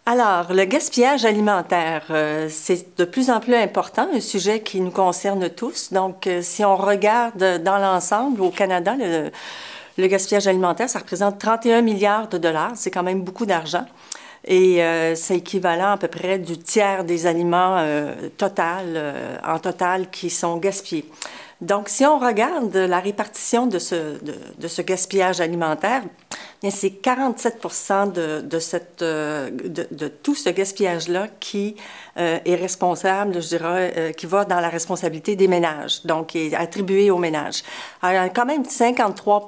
Alors, le gaspillage alimentaire, c'est de plus en plus important, un sujet qui nous concerne tous. Donc, si on regarde dans l'ensemble, au Canada, le gaspillage alimentaire, ça représente 31 milliards de dollars. C'est quand même beaucoup d'argent. Et c'est équivalent à peu près du tiers des aliments en total qui sont gaspillés. Donc, si on regarde la répartition de ce gaspillage alimentaire, c'est 47 de tout ce gaspillage-là qui est responsable, je dirais, qui va dans la responsabilité des ménages, donc qui est attribué aux ménages. Alors, il y a quand même 53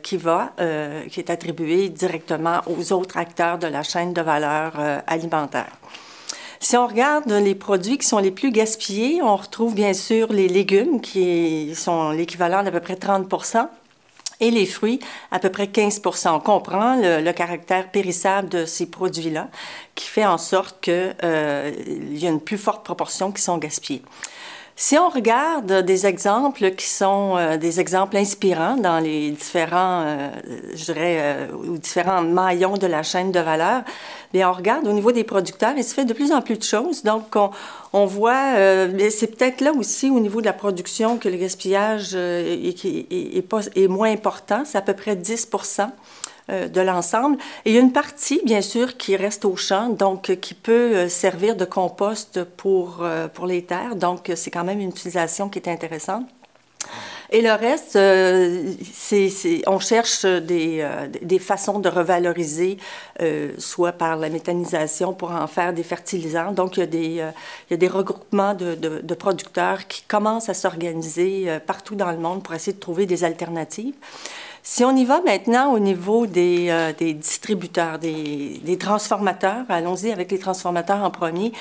qui est attribué directement aux autres acteurs de la chaîne de valeur alimentaire. Si on regarde les produits qui sont les plus gaspillés, on retrouve bien sûr les légumes qui sont l'équivalent d'à peu près 30 et les fruits, à peu près 15 On comprend le caractère périssable de ces produits-là qui fait en sorte qu'il y a une plus forte proportion qui sont gaspillés. Si on regarde des exemples qui sont des exemples inspirants dans les différents, différents maillons de la chaîne de valeur, bien, on regarde au niveau des producteurs, il se fait de plus en plus de choses. Donc, on voit, c'est peut-être là aussi au niveau de la production que le gaspillage est moins important, c'est à peu près 10 de l'ensemble. Et il y a une partie, bien sûr, qui reste au champ, donc qui peut servir de compost pour les terres. Donc, c'est quand même une utilisation qui est intéressante. Et le reste, on cherche des façons de revaloriser, soit par la méthanisation pour en faire des fertilisants. Donc, il y a des regroupements de producteurs qui commencent à s'organiser partout dans le monde pour essayer de trouver des alternatives. Si on y va maintenant au niveau des distributeurs, des transformateurs, allons-y avec les transformateurs en premier.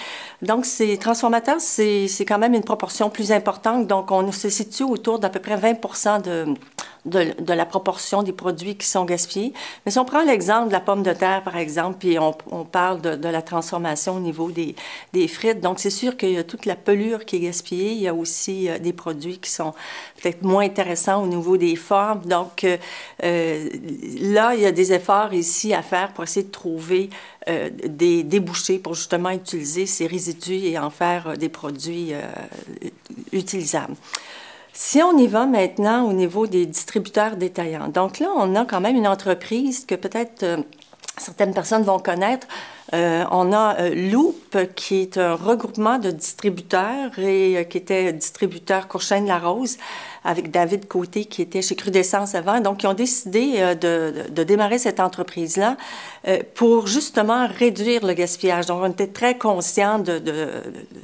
Donc, ces transformateurs, c'est quand même une proportion plus importante. Donc, on se situe autour d'à peu près 20 de la proportion des produits qui sont gaspillés. Mais si on prend l'exemple de la pomme de terre, par exemple, puis on parle de la transformation au niveau des frites, donc c'est sûr qu'il y a toute la pelure qui est gaspillée. Il y a aussi des produits qui sont peut-être moins intéressants au niveau des formes. Donc, là, il y a des efforts ici à faire pour essayer de trouver des débouchés pour justement utiliser ces résidus et en faire des produits utilisables. Si on y va maintenant au niveau des distributeurs détaillants, donc là, on a quand même une entreprise que peut-être certaines personnes vont connaître. On a Loop, qui est un regroupement de distributeurs et qui était distributeur Courchaine-Larose, avec David Côté, qui était chez Crudescence avant. Donc, ils ont décidé de démarrer cette entreprise-là pour justement réduire le gaspillage. Donc, on était très conscients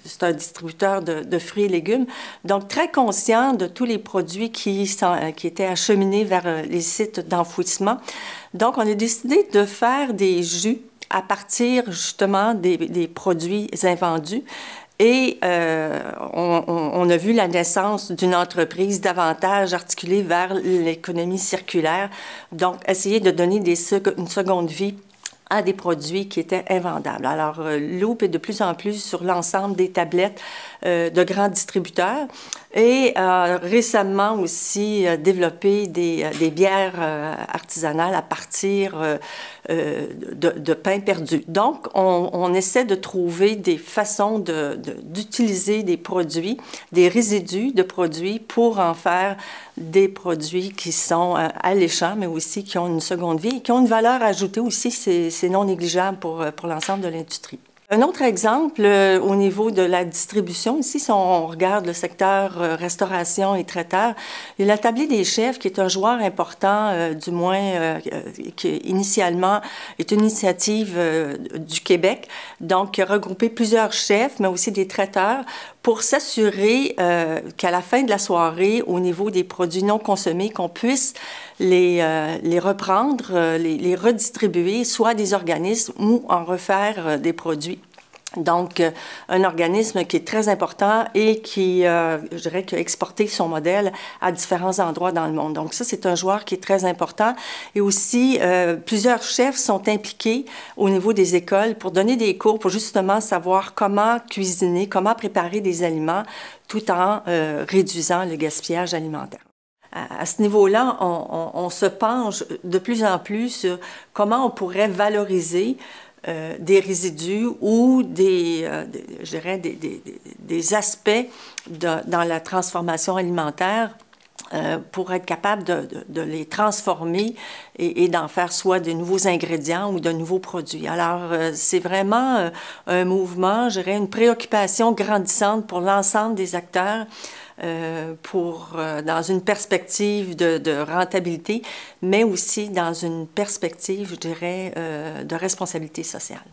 c'est un distributeur de fruits et légumes, donc très conscient de tous les produits qui étaient acheminés vers les sites d'enfouissement. Donc, on a décidé de faire des jus à partir justement des produits invendus. Et on a vu la naissance d'une entreprise davantage articulée vers l'économie circulaire, donc essayer de donner une seconde vie à des produits qui étaient invendables. Alors, Loop est de plus en plus sur l'ensemble des tablettes de grands distributeurs et récemment aussi développé des bières artisanales à partir de pain perdu. Donc, on essaie de trouver des façons d'utiliser des produits, des résidus de produits pour en faire des produits qui sont alléchants, mais aussi qui ont une seconde vie et qui ont une valeur ajoutée aussi, c'est non négligeable pour l'ensemble de l'industrie. Un autre exemple au niveau de la distribution, ici, si on regarde le secteur restauration et traiteur, il y a la Tablée des chefs qui est un joueur important, du moins qui initialement est une initiative du Québec, donc qui a regroupé plusieurs chefs, mais aussi des traiteurs pour s'assurer qu'à la fin de la soirée, au niveau des produits non consommés, qu'on puisse les reprendre, les redistribuer, soit à des organismes ou en refaire des produits. Donc, un organisme qui est très important et qui, je dirais, qui a exporté son modèle à différents endroits dans le monde. Donc, ça, c'est un joueur qui est très important. Et aussi, plusieurs chefs sont impliqués au niveau des écoles pour donner des cours pour justement savoir comment cuisiner, comment préparer des aliments tout en réduisant le gaspillage alimentaire. À ce niveau-là, on se penche de plus en plus sur comment on pourrait valoriser des résidus ou je dirais des aspects dans la transformation alimentaire pour être capable de les transformer et d'en faire soit de nouveaux ingrédients ou de nouveaux produits. Alors, c'est vraiment un mouvement, je dirais, une préoccupation grandissante pour l'ensemble des acteurs dans une perspective de rentabilité, mais aussi dans une perspective, je dirais, de responsabilité sociale.